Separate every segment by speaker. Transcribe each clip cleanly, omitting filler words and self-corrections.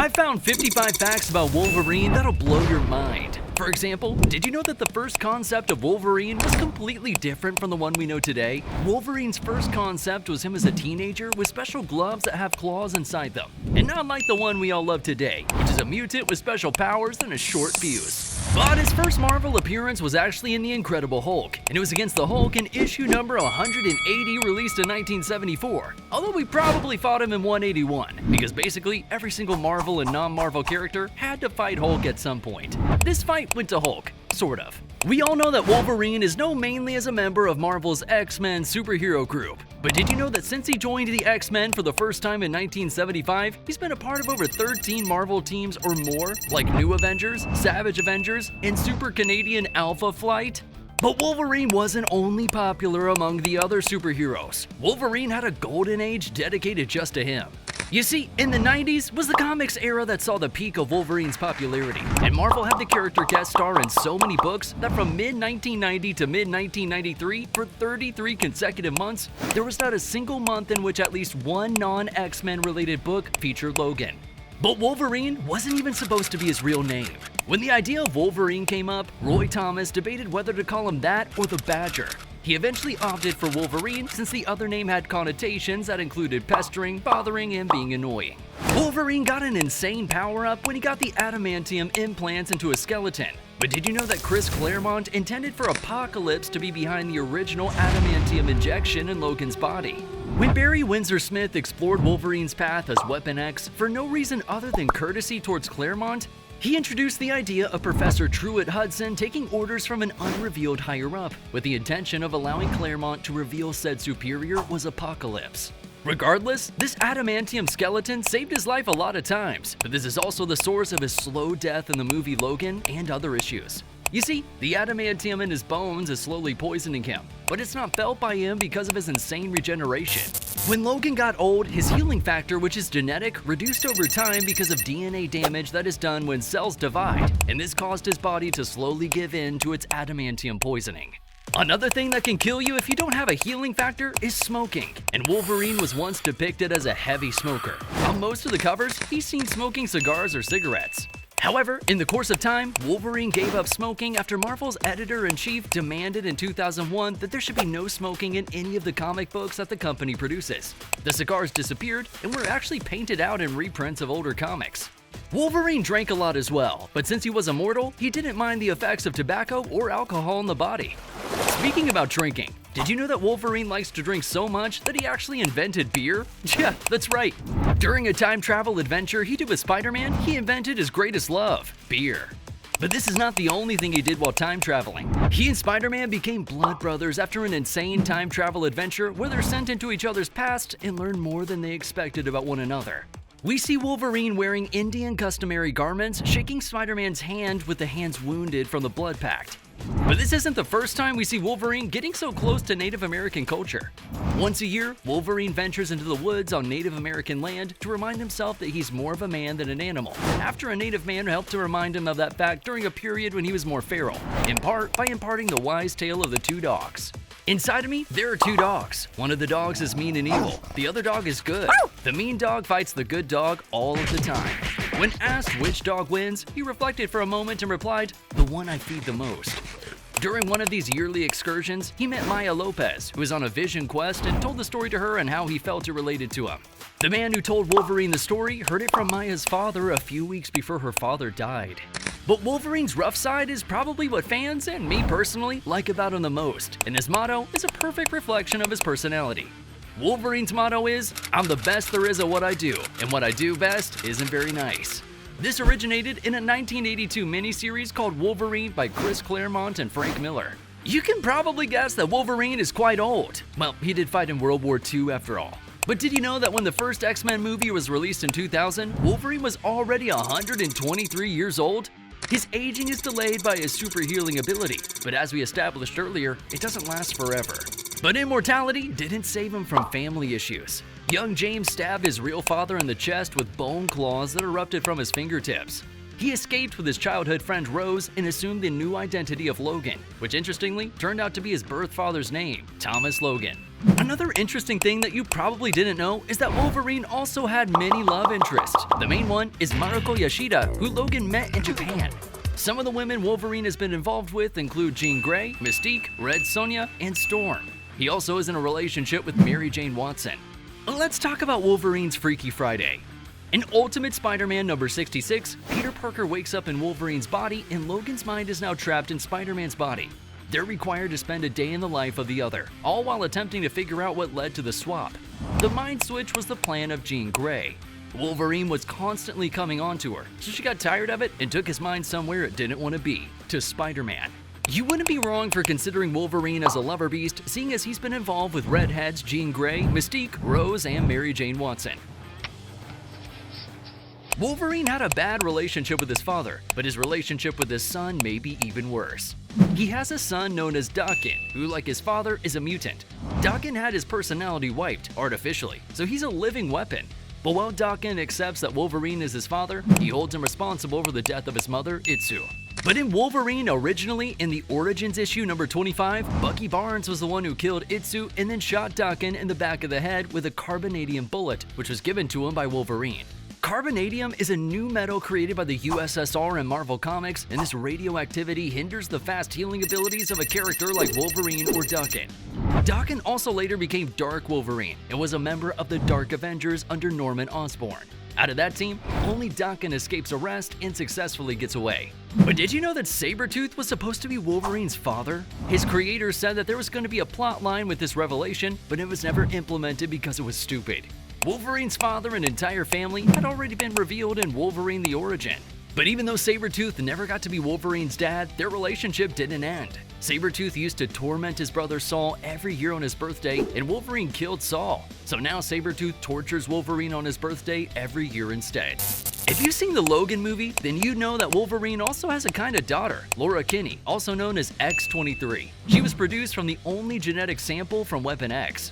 Speaker 1: I found 55 facts about Wolverine that'll blow your mind. For example, did you know that the first concept of Wolverine was completely different from the one we know today? Wolverine's first concept was him as a teenager with special gloves that have claws inside them, and not like the one we all love today, which is a mutant with special powers and a short fuse. But his first Marvel appearance was actually in The Incredible Hulk, and it was against the Hulk in issue number 180 released in 1974, although we probably fought him in 181, because basically every single Marvel and non-Marvel character had to fight Hulk at some point. This fight went to Hulk, sort of. We all know that Wolverine is known mainly as a member of Marvel's X-Men superhero group. But did you know that since he joined the X-Men for the first time in 1975, he's been a part of over 13 Marvel teams or more, like New Avengers, Savage Avengers, and Super Canadian Alpha Flight? But Wolverine wasn't only popular among the other superheroes. Wolverine had a golden age dedicated just to him. You see, in the 90s was the comics era that saw the peak of Wolverine's popularity, and Marvel had the character guest star in so many books that from mid-1990 to mid-1993, for 33 consecutive months, there was not a single month in which at least one non-X-Men related book featured Logan. But Wolverine wasn't even supposed to be his real name. When the idea of Wolverine came up, Roy Thomas debated whether to call him that or the Badger. He eventually opted for Wolverine since the other name had connotations that included pestering, bothering, and being annoying. Wolverine got an insane power-up when he got the adamantium implants into his skeleton. But did you know that Chris Claremont intended for Apocalypse to be behind the original adamantium injection in Logan's body? When Barry Windsor Smith explored Wolverine's path as Weapon X for no reason other than courtesy towards Claremont, he introduced the idea of Professor Truett Hudson taking orders from an unrevealed higher-up, with the intention of allowing Claremont to reveal said superior was Apocalypse. Regardless, this adamantium skeleton saved his life a lot of times, but this is also the source of his slow death in the movie Logan and other issues. You see, the adamantium in his bones is slowly poisoning him, but it's not felt by him because of his insane regeneration. When Logan got old, his healing factor, which is genetic, reduced over time because of DNA damage that is done when cells divide, and this caused his body to slowly give in to its adamantium poisoning. Another thing that can kill you if you don't have a healing factor is smoking, and Wolverine was once depicted as a heavy smoker. On most of the covers, he's seen smoking cigars or cigarettes. However, in the course of time, Wolverine gave up smoking after Marvel's editor-in-chief demanded in 2001 that there should be no smoking in any of the comic books that the company produces. The cigars disappeared and were actually painted out in reprints of older comics. Wolverine drank a lot as well, but since he was immortal, he didn't mind the effects of tobacco or alcohol on the body. Speaking about drinking, did you know that Wolverine likes to drink so much that he actually invented beer? Yeah, that's right. During a time travel adventure he did with Spider-Man, he invented his greatest love, beer. But this is not the only thing he did while time traveling. He and Spider-Man became blood brothers after an insane time travel adventure where they're sent into each other's past and learn more than they expected about one another. We see Wolverine wearing Indian customary garments, shaking Spider-Man's hand with the hands wounded from the blood pact. But this isn't the first time we see Wolverine getting so close to Native American culture. Once a year, Wolverine ventures into the woods on Native American land to remind himself that he's more of a man than an animal, after a native man helped to remind him of that fact during a period when he was more feral, in part by imparting the wise tale of the two dogs. Inside of me, there are two dogs. One of the dogs is mean and evil. The other dog is good. The mean dog fights the good dog all of the time. When asked which dog wins, he reflected for a moment and replied, "The one I feed the most." During one of these yearly excursions, he met Maya Lopez, who was on a vision quest, and told the story to her and how he felt it related to him. The man who told Wolverine the story heard it from Maya's father a few weeks before her father died. But Wolverine's rough side is probably what fans, and me personally, like about him the most, and his motto is a perfect reflection of his personality. Wolverine's motto is, "I'm the best there is at what I do, and what I do best isn't very nice." This originated in a 1982 miniseries called Wolverine by Chris Claremont and Frank Miller. You can probably guess that Wolverine is quite old. Well, he did fight in World War II after all. But did you know that when the first X-Men movie was released in 2000, Wolverine was already 123 years old? His aging is delayed by his super healing ability, but as we established earlier, it doesn't last forever. But immortality didn't save him from family issues. Young James stabbed his real father in the chest with bone claws that erupted from his fingertips. He escaped with his childhood friend Rose and assumed the new identity of Logan, which interestingly turned out to be his birth father's name, Thomas Logan. Another interesting thing that you probably didn't know is that Wolverine also had many love interests. The main one is Mariko Yashida, who Logan met in Japan. Some of the women Wolverine has been involved with include Jean Grey, Mystique, Red Sonja, and Storm. He also is in a relationship with Mary Jane Watson. Let's talk about Wolverine's Freaky Friday. In Ultimate Spider-Man number 66, Peter Parker wakes up in Wolverine's body and Logan's mind is now trapped in Spider-Man's body. They're required to spend a day in the life of the other, all while attempting to figure out what led to the swap. The mind switch was the plan of Jean Grey. Wolverine was constantly coming on to her, so she got tired of it and took his mind somewhere it didn't want to be, to Spider-Man. You wouldn't be wrong for considering Wolverine as a lover beast, seeing as he's been involved with redheads Jean Grey, Mystique, Rose, and Mary Jane Watson. Wolverine had a bad relationship with his father, but his relationship with his son may be even worse. He has a son known as Daken, who, like his father, is a mutant. Daken had his personality wiped artificially, so he's a living weapon. But while Daken accepts that Wolverine is his father, he holds him responsible for the death of his mother, Itsu. But in Wolverine, originally in the Origins issue number 25, Bucky Barnes was the one who killed Itsu and then shot Daken in the back of the head with a carbonadium bullet, which was given to him by Wolverine. Carbonadium is a new metal created by the USSR in Marvel Comics, and this radioactivity hinders the fast healing abilities of a character like Wolverine or Daken. Daken also later became Dark Wolverine and was a member of the Dark Avengers under Norman Osborn. Out of that team, only Daken escapes arrest and successfully gets away. But did you know that Sabretooth was supposed to be Wolverine's father? His creator said that there was going to be a plot line with this revelation, but it was never implemented because it was stupid. Wolverine's father and entire family had already been revealed in Wolverine the Origin. But even though Sabretooth never got to be Wolverine's dad, their relationship didn't end. Sabretooth used to torment his brother Saul every year on his birthday, and Wolverine killed Saul. So now Sabretooth tortures Wolverine on his birthday every year instead. If you've seen the Logan movie, then you know that Wolverine also has a kind of daughter, Laura Kinney, also known as X-23. She was produced from the only genetic sample from Weapon X.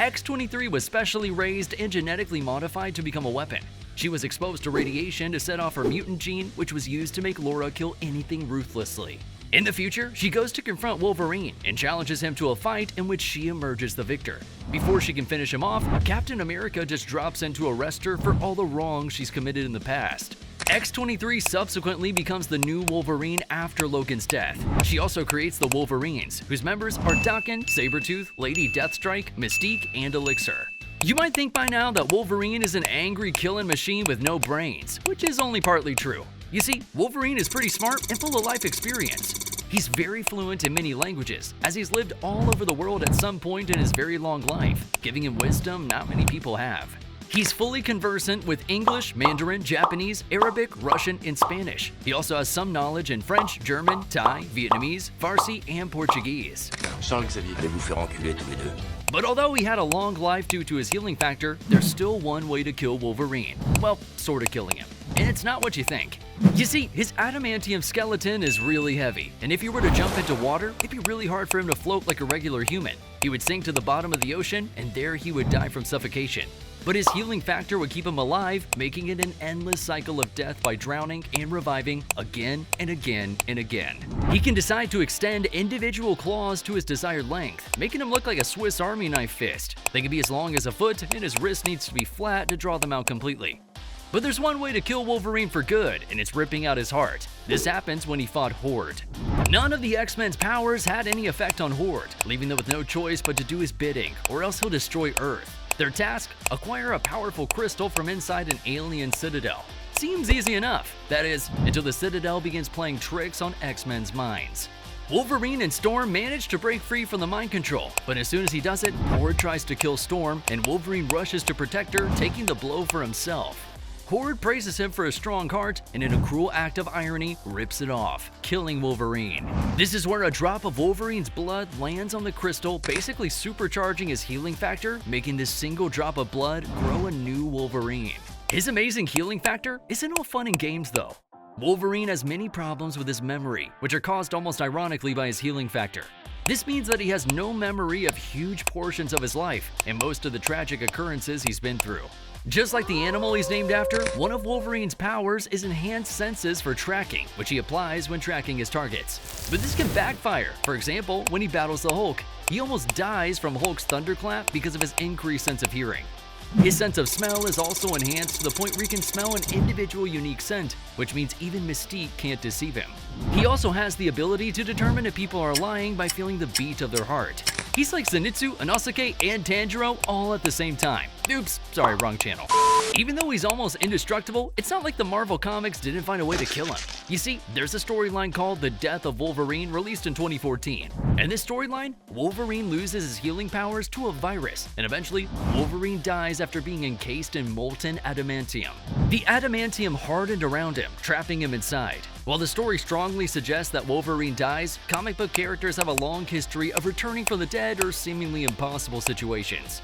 Speaker 1: X-23 was specially raised and genetically modified to become a weapon. She was exposed to radiation to set off her mutant gene, which was used to make Laura kill anything ruthlessly. In the future, she goes to confront Wolverine and challenges him to a fight in which she emerges the victor. Before she can finish him off, Captain America just drops in to arrest her for all the wrongs she's committed in the past. X-23 subsequently becomes the new Wolverine after Logan's death. She also creates the Wolverines, whose members are Daken, Sabretooth, Lady Deathstrike, Mystique, and Elixir. You might think by now that Wolverine is an angry killing machine with no brains, which is only partly true. You see, Wolverine is pretty smart and full of life experience. He's very fluent in many languages, as he's lived all over the world at some point in his very long life, giving him wisdom not many people have. He's fully conversant with English, Mandarin, Japanese, Arabic, Russian, and Spanish. He also has some knowledge in French, German, Thai, Vietnamese, Farsi, and Portuguese.
Speaker 2: Charles-Xavier, allez vous faire enculer tous les deux.
Speaker 1: But although he had a long life due to his healing factor, there's still one way to kill Wolverine. Well, sort of killing him. And it's not what you think. You see, his adamantium skeleton is really heavy, and if he were to jump into water, it'd be really hard for him to float like a regular human. He would sink to the bottom of the ocean, and there he would die from suffocation. But his healing factor would keep him alive, making it an endless cycle of death by drowning and reviving again and again and again. He can decide to extend individual claws to his desired length, making him look like a Swiss Army knife fist. They can be as long as a foot, and his wrist needs to be flat to draw them out completely. But there's one way to kill Wolverine for good, and it's ripping out his heart. This happens when he fought Horde. None of the X-Men's powers had any effect on Horde, leaving them with no choice but to do his bidding, or else he'll destroy Earth. Their task? Acquire a powerful crystal from inside an alien citadel. Seems easy enough, that is, until the Citadel begins playing tricks on X-Men's minds. Wolverine and Storm manage to break free from the mind control, but as soon as he does it, Horde tries to kill Storm, and Wolverine rushes to protect her, taking the blow for himself. Horde praises him for his strong heart, and in a cruel act of irony, rips it off, killing Wolverine. This is where a drop of Wolverine's blood lands on the crystal, basically supercharging his healing factor, making this single drop of blood grow a new Wolverine. His amazing healing factor isn't all fun and games though. Wolverine has many problems with his memory, which are caused almost ironically by his healing factor. This means that he has no memory of huge portions of his life and most of the tragic occurrences he's been through. Just like the animal he's named after, one of Wolverine's powers is enhanced senses for tracking, which he applies when tracking his targets. But this can backfire. For example, when he battles the Hulk, he almost dies from Hulk's thunderclap because of his increased sense of hearing. His sense of smell is also enhanced to the point where he can smell an individual unique scent, which means even Mystique can't deceive him. He also has the ability to determine if people are lying by feeling the beat of their heart. He's like Zenitsu, Inosuke, and Tanjiro all at the same time. Oops, sorry, wrong channel. Even though he's almost indestructible, it's not like the Marvel Comics didn't find a way to kill him. You see, there's a storyline called The Death of Wolverine released in 2014. In this storyline, Wolverine loses his healing powers to a virus, and eventually, Wolverine dies after being encased in molten adamantium. The adamantium hardened around him, trapping him inside. While the story strongly suggests that Wolverine dies, comic book characters have a long history of returning from the dead or seemingly impossible situations.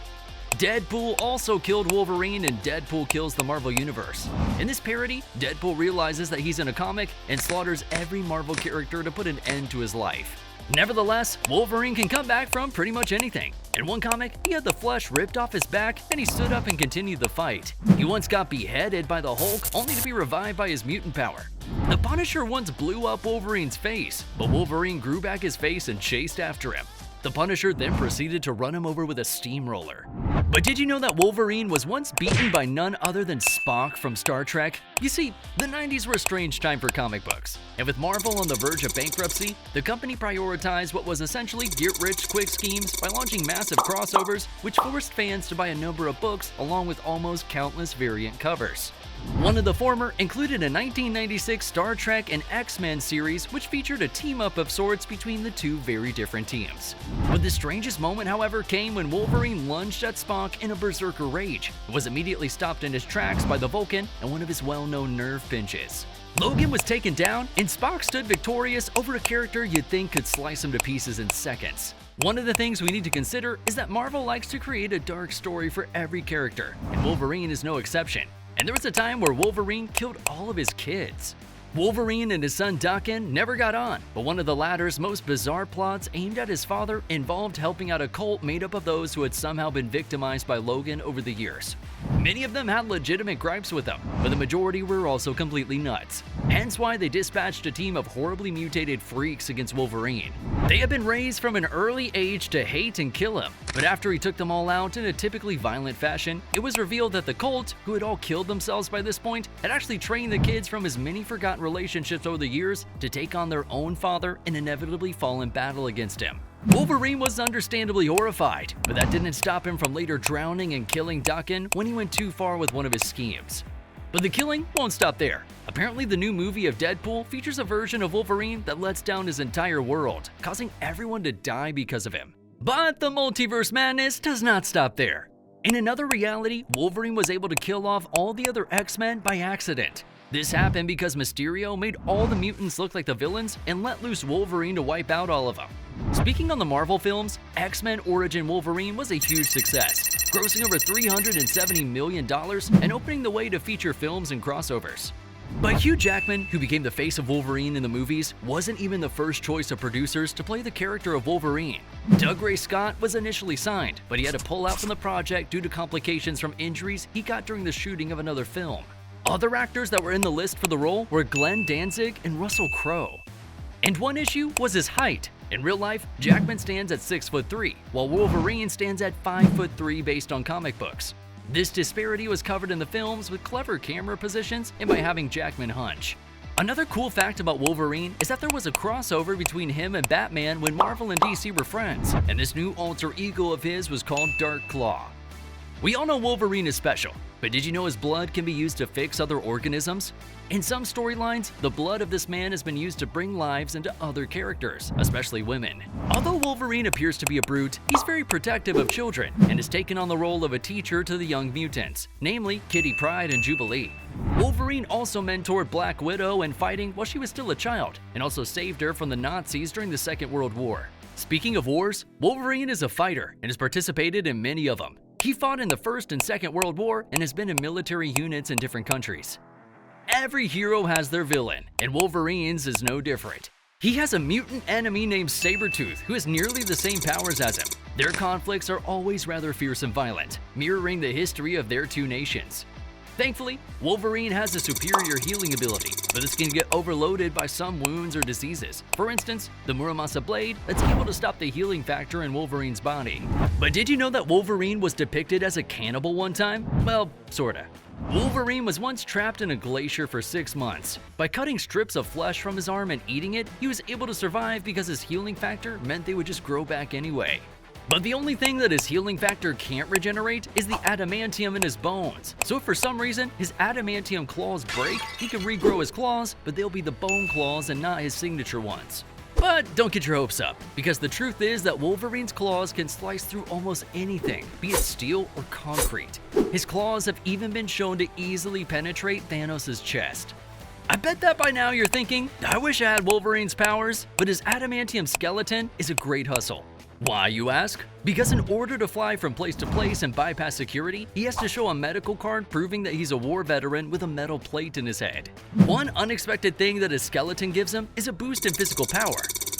Speaker 1: Deadpool also killed Wolverine in Deadpool Kills the Marvel Universe. In this parody, Deadpool realizes that he's in a comic and slaughters every Marvel character to put an end to his life. Nevertheless, Wolverine can come back from pretty much anything. In one comic, he had the flesh ripped off his back and he stood up and continued the fight. He once got beheaded by the Hulk only to be revived by his mutant power. The Punisher once blew up Wolverine's face, but Wolverine grew back his face and chased after him. The Punisher then proceeded to run him over with a steamroller. But did you know that Wolverine was once beaten by none other than Spock from Star Trek? You see, the 90s were a strange time for comic books, and with Marvel on the verge of bankruptcy, the company prioritized what was essentially get-rich-quick schemes by launching massive crossovers, which forced fans to buy a number of books along with almost countless variant covers. One of the former included a 1996 Star Trek and X-Men series which featured a team-up of sorts between the two very different teams. But the strangest moment, however, came when Wolverine lunged at Spock in a berserker rage and was immediately stopped in his tracks by the Vulcan and one of his well-known nerve pinches. Logan was taken down and Spock stood victorious over a character you'd think could slice him to pieces in seconds. One of the things we need to consider is that Marvel likes to create a dark story for every character, and Wolverine is no exception. And there was a time where Wolverine killed all of his kids. Wolverine and his son Daken never got on, but one of the latter's most bizarre plots aimed at his father involved helping out a cult made up of those who had somehow been victimized by Logan over the years. Many of them had legitimate gripes with him, but the majority were also completely nuts. Hence why they dispatched a team of horribly mutated freaks against Wolverine. They had been raised from an early age to hate and kill him, but after he took them all out in a typically violent fashion, it was revealed that the cult, who had all killed themselves by this point, had actually trained the kids from his many forgotten relationships over the years to take on their own father and inevitably fall in battle against him. Wolverine was understandably horrified, but that didn't stop him from later drowning and killing Daken when he went too far with one of his schemes. But the killing won't stop there. Apparently, the new movie of Deadpool features a version of Wolverine that lets down his entire world, causing everyone to die because of him. But the multiverse madness does not stop there. In another reality, Wolverine was able to kill off all the other X-Men by accident. This happened because Mysterio made all the mutants look like the villains and let loose Wolverine to wipe out all of them. Speaking on the Marvel films, X-Men Origin Wolverine was a huge success, grossing over $370 million and opening the way to feature films and crossovers. But Hugh Jackman, who became the face of Wolverine in the movies, wasn't even the first choice of producers to play the character of Wolverine. Doug Ray Scott was initially signed, but he had to pull out from the project due to complications from injuries he got during the shooting of another film. Other actors that were in the list for the role were Glenn Danzig and Russell Crowe. And one issue was his height. In real life, Jackman stands at 6'3", while Wolverine stands at 5'3" based on comic books. This disparity was covered in the films with clever camera positions and by having Jackman hunch. Another cool fact about Wolverine is that there was a crossover between him and Batman when Marvel and DC were friends, and this new alter ego of his was called Dark Claw. We all know Wolverine is special, but did you know his blood can be used to fix other organisms? In some storylines, the blood of this man has been used to bring lives into other characters, especially women. Although Wolverine appears to be a brute, he's very protective of children and has taken on the role of a teacher to the young mutants, namely Kitty Pryde and Jubilee. Wolverine also mentored Black Widow in fighting while she was still a child, and also saved her from the Nazis during the Second World War. Speaking of wars, Wolverine is a fighter and has participated in many of them. He fought in the First and Second World War and has been in military units in different countries. Every hero has their villain, and Wolverine's is no different. He has a mutant enemy named Sabretooth who has nearly the same powers as him. Their conflicts are always rather fierce and violent, mirroring the history of their two nations. Thankfully, Wolverine has a superior healing ability, but this can get overloaded by some wounds or diseases. For instance, the Muramasa blade that's able to stop the healing factor in Wolverine's body. But did you know that Wolverine was depicted as a cannibal one time? Well, sorta. Wolverine was once trapped in a glacier for 6 months. By cutting strips of flesh from his arm and eating it, he was able to survive because his healing factor meant they would just grow back anyway. But the only thing that his healing factor can't regenerate is the adamantium in his bones. So if for some reason his adamantium claws break, he can regrow his claws, but they'll be the bone claws and not his signature ones. But don't get your hopes up, because the truth is that Wolverine's claws can slice through almost anything, be it steel or concrete. His claws have even been shown to easily penetrate Thanos' chest. I bet that by now you're thinking, I wish I had Wolverine's powers, but his adamantium skeleton is a great hustle. Why, you ask? Because in order to fly from place to place and bypass security, he has to show a medical card proving that he's a war veteran with a metal plate in his head. One unexpected thing that his skeleton gives him is a boost in physical power.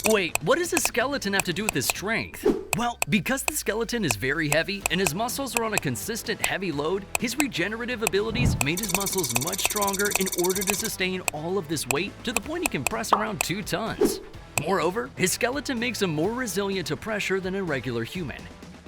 Speaker 1: Wait, what does his skeleton have to do with his strength? Well, because the skeleton is very heavy and his muscles are on a consistent heavy load, his regenerative abilities made his muscles much stronger in order to sustain all of this weight to the point he can press around 2 tons. Moreover, his skeleton makes him more resilient to pressure than a regular human.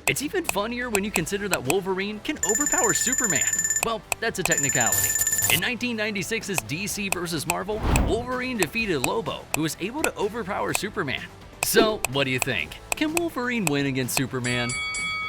Speaker 1: It's even funnier when you consider that Wolverine can overpower Superman. Well, that's a technicality. In 1996's DC vs. Marvel, Wolverine defeated Lobo, who was able to overpower Superman. So, what do you think? Can Wolverine win against Superman?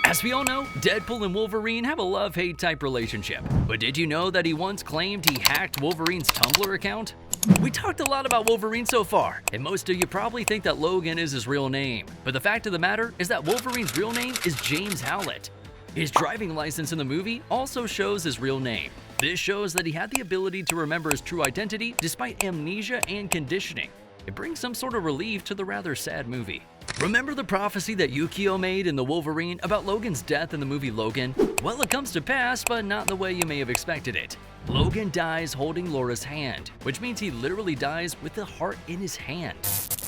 Speaker 1: As we all know, Deadpool and Wolverine have a love-hate type relationship. But did you know that he once claimed he hacked Wolverine's Tumblr account? We talked a lot about Wolverine so far, and most of you probably think that Logan is his real name. But the fact of the matter is that Wolverine's real name is James Howlett. His driving license in the movie also shows his real name. This shows that he had the ability to remember his true identity despite amnesia and conditioning. It brings some sort of relief to the rather sad movie. Remember the prophecy that Yukio made in The Wolverine about Logan's death in the movie Logan? Well, it comes to pass, but not the way you may have expected it. Logan dies holding Laura's hand, which means he literally dies with the heart in his hand.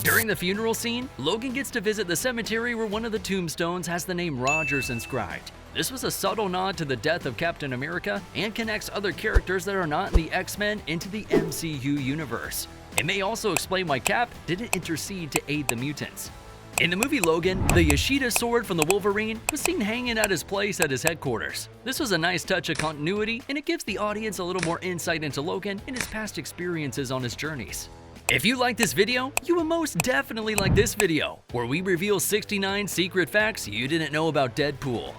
Speaker 1: During the funeral scene, Logan gets to visit the cemetery where one of the tombstones has the name Rogers inscribed. This was a subtle nod to the death of Captain America and connects other characters that are not in the X-Men into the MCU universe. It may also explain why Cap didn't intercede to aid the mutants. In the movie Logan, the Yashida sword from the Wolverine was seen hanging at his place at his headquarters. This was a nice touch of continuity, and it gives the audience a little more insight into Logan and his past experiences on his journeys. If you like this video, you will most definitely like this video, where we reveal 69 secret facts you didn't know about Deadpool.